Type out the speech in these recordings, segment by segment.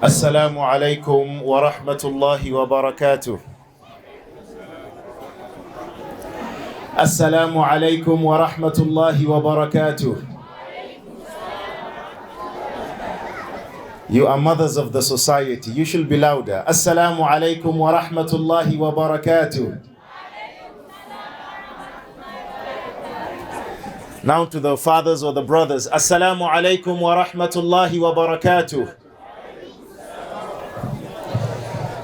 السلام عليكم ورحمة الله وبركاته. السلام عليكم ورحمة الله وبركاته. You are mothers of the society. You should be louder. Assalamu alaikum wa rahmatullahi wa barakatuh. Now to the fathers or the brothers. Assalamu alaikum wa rahmatullahi wa barakatuh.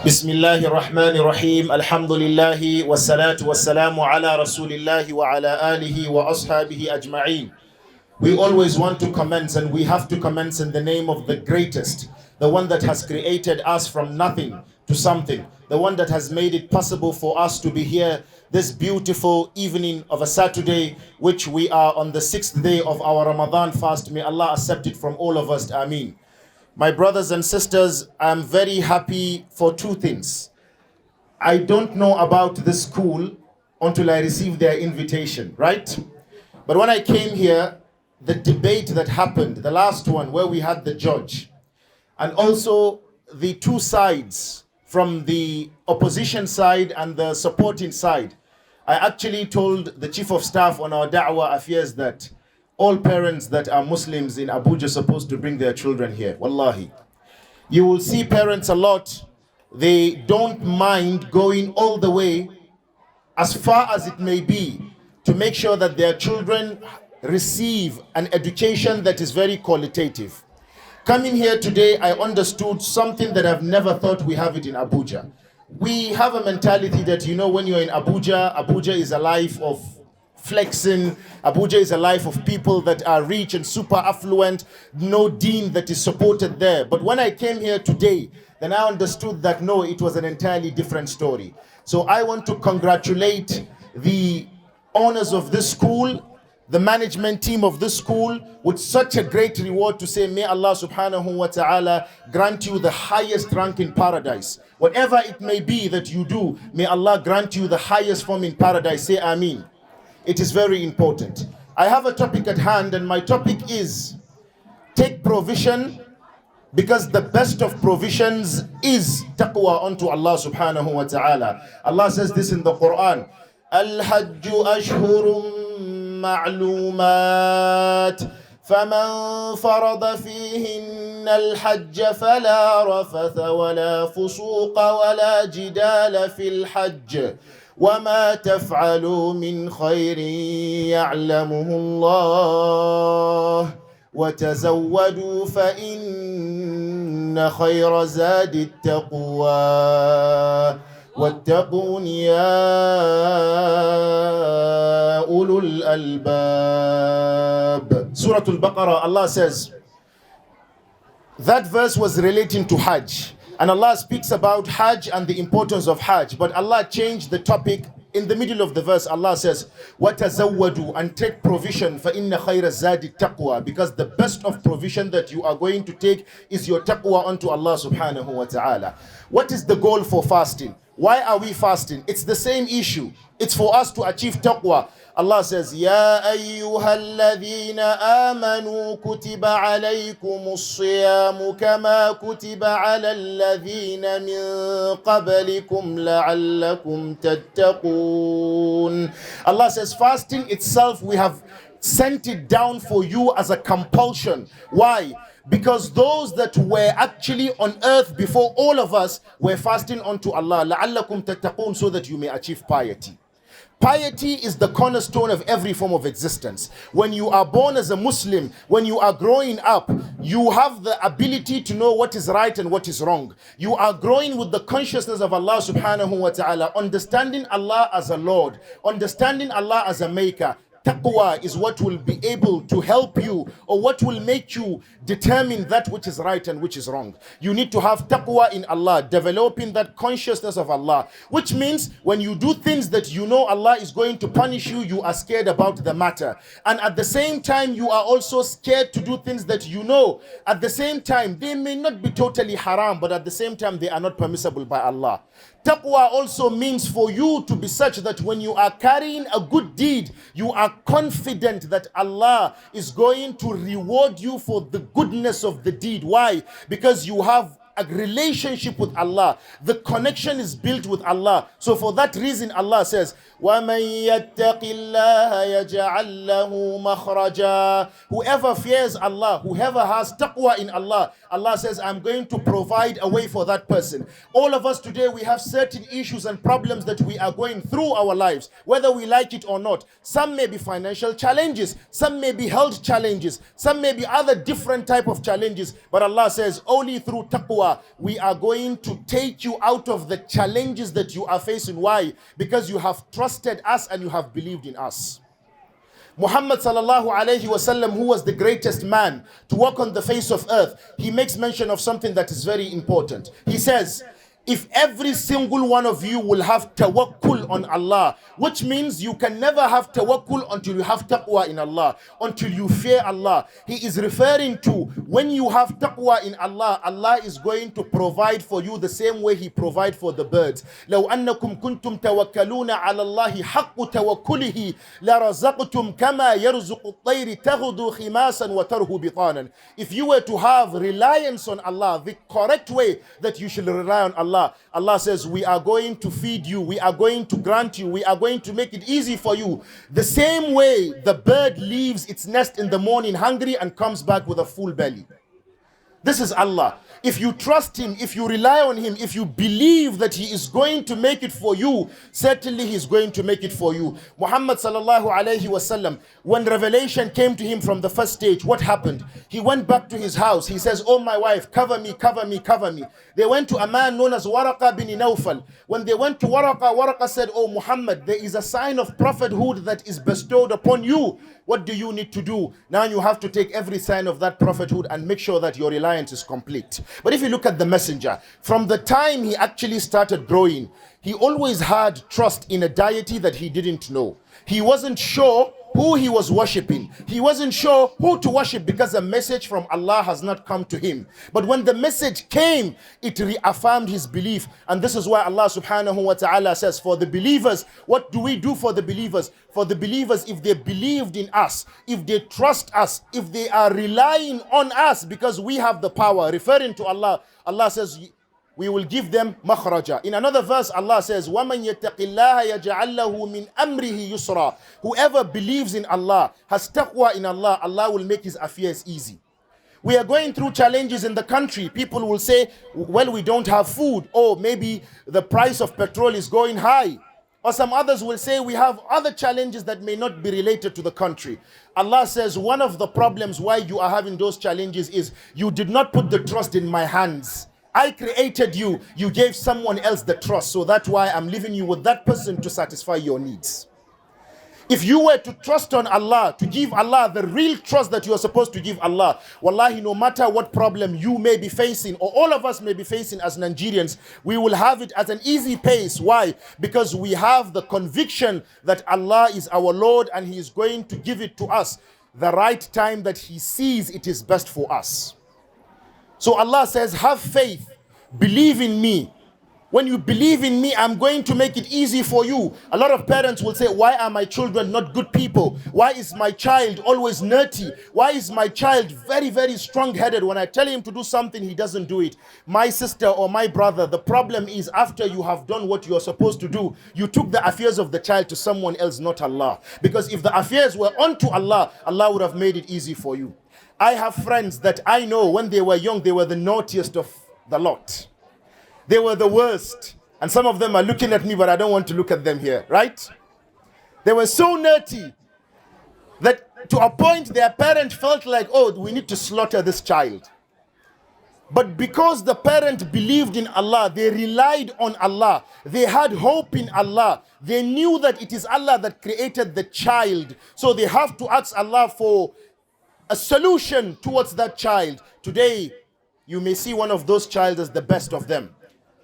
Bismillahir Rahmanir Rahim. Alhamdulillahi wassalatu wassalamu ala rasulillahi wa ala alihi wa ashabihi ajma'een. We always want to commence, and we have to commence in the name of the greatest, the one that has created us from nothing to something, the one that has made it possible for us to be here this beautiful evening of a Saturday, which we are on the 6th day of our Ramadan fast. May Allah accept it from all of us. Ameen. My brothers and sisters, I'm very happy for two things. I don't know about this school until I received their invitation, right? But when I came here, the debate that happened, the last one where we had the judge, and also the two sides from the opposition side and the supporting side, I actually told the chief of staff on our da'wah affairs that all parents that are Muslims in Abuja are supposed to bring their children here. Wallahi. You will see parents a lot, they don't mind going all the way, as far as it may be, to make sure that their children receive an education that is very qualitative. Coming here today, I understood something that I've never thought we have it in Abuja. We have a mentality that, you know, when you're in Abuja, Abuja is a life of flexing. Abuja is a life of people that are rich and super affluent, no deen that is supported there. But when I came here today, then I understood that no, it was an entirely different story. So I want to congratulate the owners of this school, the management team of this school, with such a great reward, to say, may Allah subhanahu wa ta'ala grant you the highest rank in paradise. Whatever it may be that you do, may Allah grant you the highest form in paradise. Say Ameen. It is very important. I have a topic at hand, and my topic is take provision, because the best of provisions is taqwa unto Allah subhanahu wa ta'ala. Allah says this in the Quran. Al-Hajju ashhurun معلومات فمن فرض فيهن الحج فلا رفث ولا فسوق ولا جدال في الحج وما تفعلوا من خير يعلمه الله وتزودوا فإن خير زاد التقوى واتقون يا أولو الألباب. Surah Al-Baqarah, Allah says, that verse was relating to Hajj. And Allah speaks about Hajj and the importance of Hajj. But Allah changed the topic in the middle of the verse. Allah says, وَتَزَوَّدُوا, and take provision, فَإِنَّ خَيْرَ الزَّادِ التَّقْوَى, because the best of provision that you are going to take is your taqwa unto Allah subhanahu wa ta'ala. What is the goal for fasting? Why are we fasting? It's the same issue. It's for us to achieve taqwa. Allah says, يَا أَيُّهَا الَّذِينَ آمَنُوا كُتِبَ عَلَيْكُمُ الصِّيَامُ كَمَا كُتِبَ عَلَى الَّذِينَ مِن قَبْلِكُمْ لَعَلَّكُمْ تَتَّقُونَ. Allah says, fasting itself, we have sent it down for you as a compulsion. Why? Because those that were actually on earth before all of us were fasting unto Allah, لَعَلَّكُمْ تَتَّقُونَ, so that you may achieve piety. Piety is the cornerstone of every form of existence. When you are born as a Muslim, when you are growing up, you have the ability to know what is right and what is wrong. You are growing with the consciousness of Allah subhanahu wa ta'ala, understanding Allah as a Lord, understanding Allah as a maker. Taqwa is what will be able to help you, or what will make you determine that which is right and which is wrong. You need to have taqwa in Allah, developing that consciousness of Allah, which means when you do things that you know Allah is going to punish you, you are scared about the matter. And at the same time, you are also scared to do things that you know. At the same time, they may not be totally haram, but at the same time, they are not permissible by Allah. Taqwa also means for you to be such that when you are carrying a good deed, you are confident that Allah is going to reward you for the goodness of the deed. Why? Because you have a relationship with Allah. The connection is built with Allah. So for that reason, Allah says, وَمَن يَتَّقِ اللَّهَ يَجْعَل لَّهُ مَخْرَجًا. Whoever fears Allah, whoever has taqwa in Allah, Allah says, I'm going to provide a way for that person. All of us today, we have certain issues and problems that we are going through our lives, whether we like it or not. Some may be financial challenges, some may be health challenges, some may be other different type of challenges. But Allah says, only through taqwa, we are going to take you out of the challenges that you are facing. Why? Because you have trusted us and you have believed in us. Muhammad sallallahu alayhi wasallam, who was the greatest man to walk on the face of earth, he makes mention of something that is very important. He says, if every single one of you will have tawakkul on Allah, which means you can never have tawakkul until you have taqwa in Allah, until you fear Allah. He is referring to when you have taqwa in Allah, Allah is going to provide for you the same way He provides for the birds. لو أنكم كنتم توكلون على الله حق توكله لرزقتم كما يرزق الطير تغدو خماسا وترهو بطانا. If you were to have reliance on Allah, the correct way that you should rely on Allah, Allah says, we are going to feed you, we are going to grant you, we are going to make it easy for you. The same way the bird leaves its nest in the morning hungry and comes back with a full belly. This is Allah. If you trust Him, if you rely on Him, if you believe that He is going to make it for you, certainly He is going to make it for you. Muhammad sallallahu alayhi wasallam, when revelation came to him from the first stage, what happened? He went back to his house. He says, oh my wife, cover me, cover me, cover me. They went to a man known as Waraqa bin Nawfal. When they went to Waraqa, Waraqa said, oh Muhammad, there is a sign of prophethood that is bestowed upon you. What do you need to do? Now you have to take every sign of that prophethood and make sure that your reliance is complete. But if you look at the messenger, from the time he actually started growing, he always had trust in a deity that he didn't know. He wasn't sure who he was worshipping. He wasn't sure who to worship because a message from Allah has not come to him. But when the message came, it reaffirmed his belief. And this is why Allah subhanahu wa ta'ala says, for the believers, what do we do for the believers? For the believers, if they believed in us, if they trust us, if they are relying on us because we have the power, referring to Allah, Allah says, we will give them makhraja. In another verse, Allah says, وَمَنْ يَتَّقِ اللَّهَ يَجْعَلْ لَهُ مِنْ أَمْرِهِ يُسْرًا. Whoever believes in Allah, has taqwa in Allah, Allah will make his affairs easy. We are going through challenges in the country. People will say, well, we don't have food. Or maybe the price of petrol is going high. Or some others will say we have other challenges that may not be related to the country. Allah says one of the problems why you are having those challenges is you did not put the trust in my hands. I created you. You gave someone else the trust. So that's why I'm leaving you with that person to satisfy your needs. If you were to trust on Allah, to give Allah the real trust that you are supposed to give Allah, wallahi, no matter what problem you may be facing, or all of us may be facing as Nigerians, we will have it at an easy pace. Why? Because we have the conviction that Allah is our Lord and He is going to give it to us the right time that He sees it is best for us. So Allah says, have faith, believe in me. When you believe in me, I'm going to make it easy for you. A lot of parents will say, why are my children not good people? Why is my child always nerdy? Why is my child very, very strong-headed? When I tell him to do something, he doesn't do it. My sister or my brother, the problem is after you have done what you're supposed to do, you took the affairs of the child to someone else, not Allah. Because if the affairs were unto Allah, Allah would have made it easy for you. I have friends that I know when they were young, they were the naughtiest of the lot. They were the worst. And some of them are looking at me, but I don't want to look at them here, right? They were so naughty that to a point their parent felt like, oh, we need to slaughter this child. But because the parent believed in Allah, they relied on Allah, they had hope in Allah, they knew that it is Allah that created the child. So they have to ask Allah for a solution towards that child. Today, you may see one of those children as the best of them.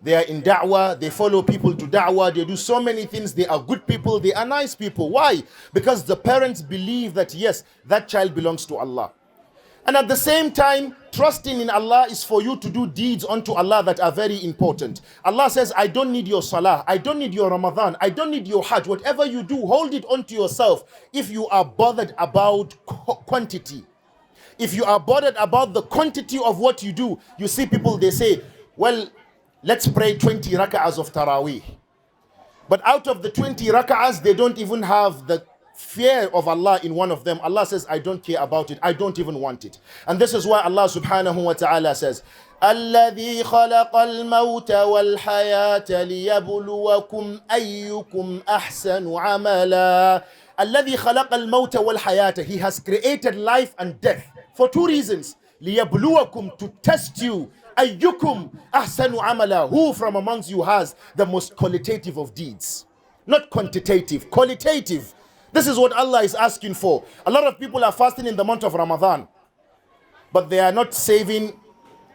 They are in da'wah, they follow people to da'wah, they do so many things, they are good people, they are nice people. Why? Because the parents believe that yes, that child belongs to Allah. And at the same time, trusting in Allah is for you to do deeds unto Allah that are very important. Allah says, I don't need your salah, I don't need your Ramadan, I don't need your hajj. Whatever you do, hold it unto yourself if you are bothered about quantity. If you are bothered about the quantity of what you do, you see people, they say, well, let's pray 20 rak'ahs of Taraweeh. But out of the 20 rak'ahs, they don't even have the fear of Allah in one of them. Allah says, I don't care about it. I don't even want it. And this is why Allah subhanahu wa ta'ala says, الذي خلق الموت والحياة ليبلوكم أيكم أحسن عملا. الذي خلق الموت والحياة. He has created life and death for two reasons. ليبلوكم, to test you. أيكم أحسن عملا. Who from amongst you has the most qualitative of deeds? Not quantitative, qualitative. This is what Allah is asking for. A lot of people are fasting in the month of Ramadan, but they are not saving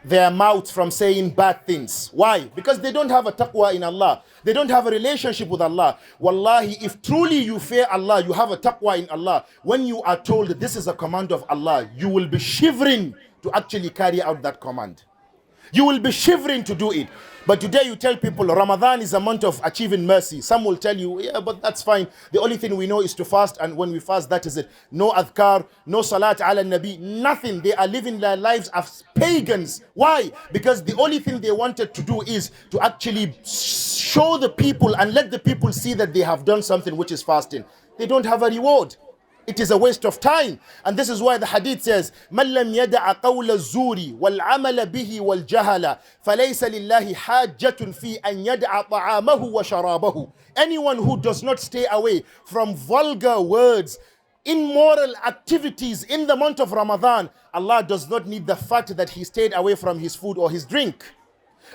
their mouths from saying bad things. Why? Because they don't have a taqwa in Allah. They don't have a relationship with Allah. Wallahi, if truly you fear Allah, you have a taqwa in Allah, when you are told that this is a command of Allah, you will be shivering to actually carry out that command. You will be shivering to do it. But today you tell people Ramadan is a month of achieving mercy. Some will tell you, yeah, but that's fine. The only thing we know is to fast, and when we fast, that is it. No adhkar, no salat ala nabi, nothing. They are living their lives as pagans. Why? Because the only thing they wanted to do is to actually show the people and let the people see that they have done something, which is fasting. They don't have a reward. It is a waste of time. And this is why the hadith says, مَنْ لَمْ يَدَعَ قَوْلَ الزُّورِ وَالْعَمَلَ بِهِ وَالْجَهَلَ فَلَيْسَ لِلَّهِ حَاجَّةٌ فِي أَنْ يَدَعَ طَعَامَهُ وَشَرَابَهُ. Anyone who does not stay away from vulgar words, immoral activities in the month of Ramadan, Allah does not need the fact that he stayed away from his food or his drink.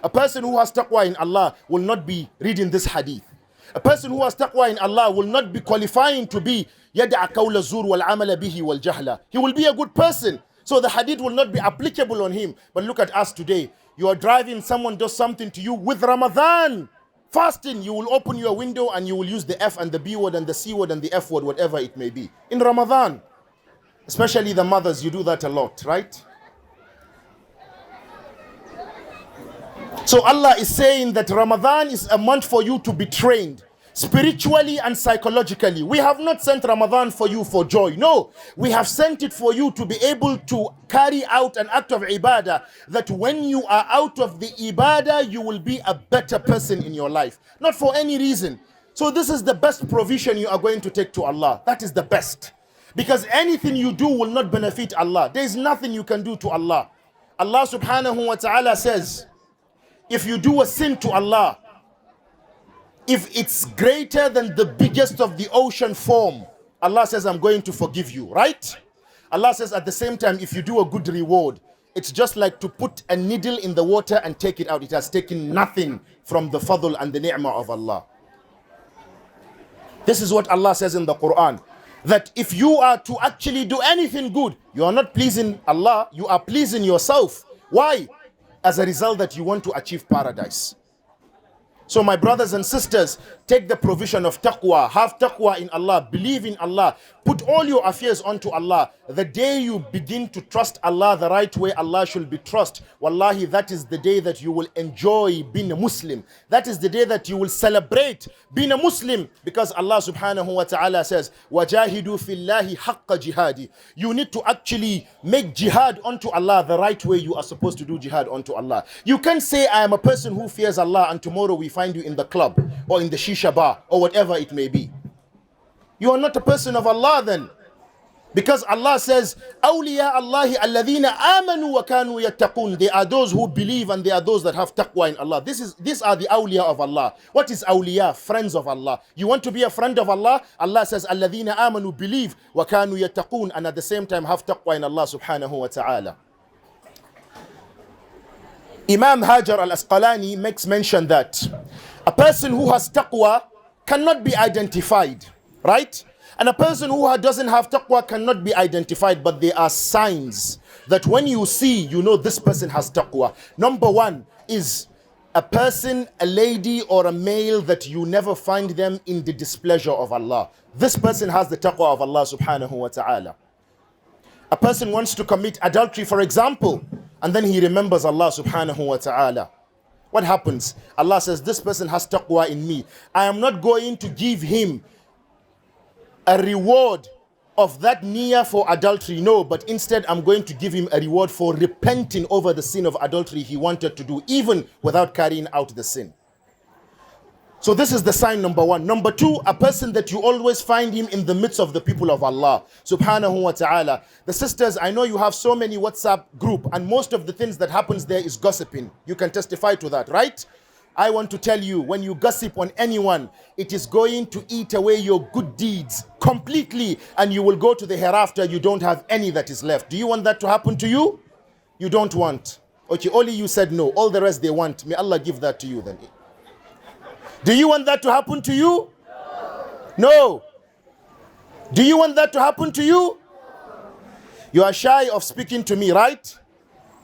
A person who has taqwa in Allah will not be reading this hadith. A person who has taqwa in Allah will not be qualifying to be يَدَعَ قَوْلَ الزُّورِ وَالْعَمَلَ بِهِ وَالْجَهْلَ. He will be a good person. So the hadith will not be applicable on him. But look at us today. You are driving, someone does something to you with Ramadan. Fasting, you will open your window and you will use the F and the B word and the C word and the F word, whatever it may be. In Ramadan. Especially the mothers, you do that a lot, right? So Allah is saying that Ramadan is a month for you to be trained spiritually and psychologically. We have not sent Ramadan for you for joy. No, we have sent it for you to be able to carry out an act of ibadah, that when you are out of the ibadah, you will be a better person in your life. Not for any reason. So this is the best provision you are going to take to Allah. That is the best. Because anything you do will not benefit Allah. There is nothing you can do to Allah. Allah subhanahu wa ta'ala says, if you do a sin to Allah, if it's greater than the biggest of the ocean foam, Allah says, I'm going to forgive you, right? Allah says at the same time, if you do a good reward, it's just like to put a needle in the water and take it out. It has taken nothing from the fadl and the ni'mah of Allah. This is what Allah says in the Quran, that if you are to actually do anything good, you are not pleasing Allah, you are pleasing yourself. Why? As a result that you want to achieve paradise. So my brothers and sisters, take the provision of taqwa, have taqwa in Allah, believe in Allah, put all your affairs onto Allah. The day you begin to trust Allah the right way Allah should be trusted, wallahi, that is the day that you will enjoy being a Muslim. That is the day that you will celebrate being a Muslim, because Allah subhanahu wa ta'ala says, وَجَاهِدُوا فِي اللَّهِ حَقَّ جِهَادِ. You need to actually make jihad unto Allah the right way you are supposed to do jihad unto Allah. You can't say, I am a person who fears Allah, and tomorrow we find you in the club or in the shisha bar or whatever it may be. You are not a person of Allah then. Because Allah says, أَوْلِيَاءَ اللَّهِ الَّذِينَ آمَنُوا وَكَانُوا يَتَّقُونَ. They are those who believe and they are those that have taqwa in Allah. These are the awliya of Allah. What is awliya? Friends of Allah. You want to be a friend of Allah? Allah says, الَّذِينَ آمَنُوا, believe, وَكَانُوا يَتَّقُونَ, and at the same time have taqwa in Allah subhanahu wa ta'ala. Imam Hajar al-Asqalani makes mention that a person who has taqwa cannot be identified, right? And a person who doesn't have taqwa cannot be identified, but there are signs that when you see, you know this person has taqwa. Number one is a person, a lady or a male that you never find them in the displeasure of Allah. This person has the taqwa of Allah subhanahu wa ta'ala. A person wants to commit adultery, for example, and then he remembers Allah subhanahu wa ta'ala. What happens? Allah says, this person has taqwa in me. I am not going to give him a reward of that niyyah for adultery. No, but instead I'm going to give him a reward for repenting over the sin of adultery he wanted to do, even without carrying out the sin. So this is the sign number one. Number two, a person that you always find him in the midst of the people of Allah subhanahu wa ta'ala. The sisters, I know you have so many WhatsApp group, and most of the things that happens there is gossiping. You can testify to that, right? I want to tell you, when you gossip on anyone, it is going to eat away your good deeds completely, and you will go to the hereafter, you don't have any that is left. Do you want that to happen to you? You don't want. Okay, only you said no. All the rest they want. May Allah give that to you then. Do you want that to happen to you? No. Do you want that to happen to you? You are shy of speaking to me, right?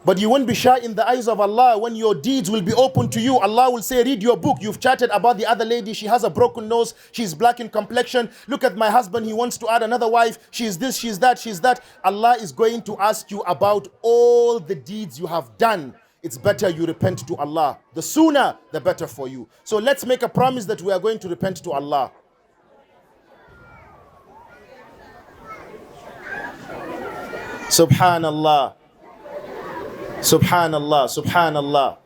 But you won't be shy in the eyes of Allah when your deeds will be open to you. Allah will say, read your book. You've chatted about the other lady. She has a broken nose. She's black in complexion. Look at my husband. He wants to add another wife. She's this, she's that, she's that. Allah is going to ask you about all the deeds you have done. It's better you repent to Allah. The sooner, the better for you. So let's make a promise that we are going to repent to Allah. Subhanallah. Subhanallah. Subhanallah.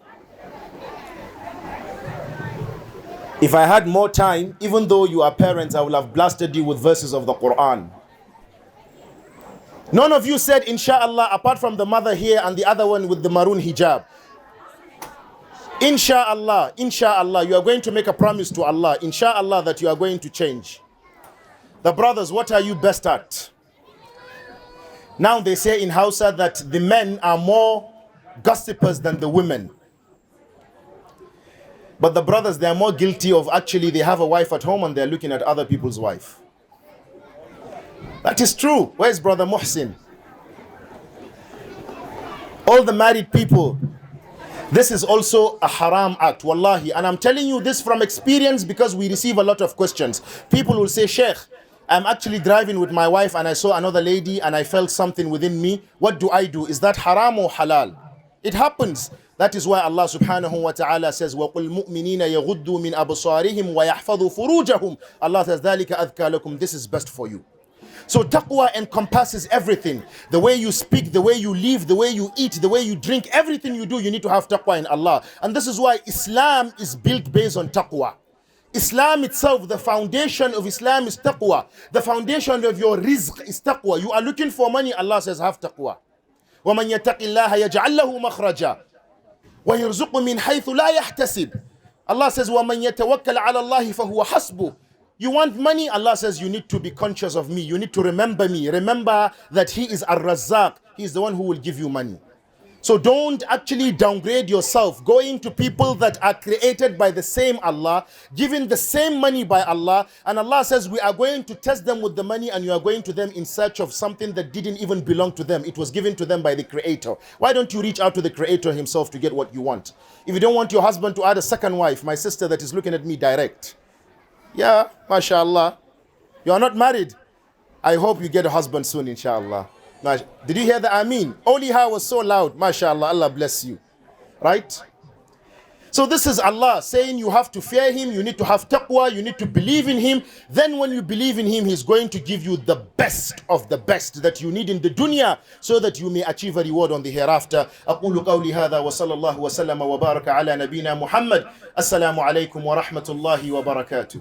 If I had more time, even though you are parents, I would have blasted you with verses of the Quran. None of you said inshallah, apart from the mother here and the other one with the maroon hijab. Inshallah, inshallah, you are going to make a promise to Allah, inshallah, that you are going to change. The brothers, what are you best at? Now they say in Hausa that the men are more gossipers than the women. But the brothers, they are more guilty of actually they have a wife at home and they're looking at other people's wife. That is true. Where's Brother Muhsin? All the married people, this is also a haram act, wallahi. And I'm telling you this from experience because we receive a lot of questions. People will say, Sheikh, I'm actually driving with my wife and I saw another lady and I felt something within me. What do I do? Is that haram or halal? It happens. That is why Allah subhanahu wa ta'ala says, وَقُلْ مُؤْمِنِينَ يَغُدُّوا مِنْ أَبْصَارِهِمْ وَيَحْفَظُوا فُرُوجَهُمْ. Allah says, ذَلِكَ أَذْكَى لَكُمْ. This is best for you. So taqwa encompasses everything. The way you speak, the way you live, the way you eat, the way you drink, everything you do, you need to have taqwa in Allah. And this is why Islam is built based on taqwa. Islam itself, the foundation of Islam is taqwa. The foundation of your rizq is taqwa. You are looking for money, Allah says have taqwa. وَمَنْ يَتَقِ اللَّهَ يَجْعَلْ لَهُ مَخْرَجًا وَيَرْزُقُ مِنْ حَيْثُ لَا يَحْتَسِبُ. Allah says وَمَنْ يَتَوَكَّلْ عَلَى اللَّهِ فَهُوَ حَسْبُهُ. You want money? Allah says you need to be conscious of me. You need to remember me. Remember that He is Ar-Razzaq. He is the one who will give you money. So don't actually downgrade yourself. Going to people that are created by the same Allah, giving the same money by Allah. And Allah says we are going to test them with the money and you are going to them in search of something that didn't even belong to them. It was given to them by the Creator. Why don't you reach out to the Creator Himself to get what you want? If you don't want your husband to add a second wife, my sister that is looking at me direct. Yeah, mashallah. You are not married. I hope you get a husband soon, inshallah. Did you hear the Ameen? Only her was so loud. Mashallah, Allah bless you. Right? So this is Allah saying you have to fear Him, you need to have taqwa, you need to believe in Him. Then when you believe in Him, He's going to give you the best of the best that you need in the dunya so that you may achieve a reward on the hereafter. أقول قولي هذا وصلى الله وسلم وبارك على نبينا محمد. السلام عليكم ورحمة الله وبركاته.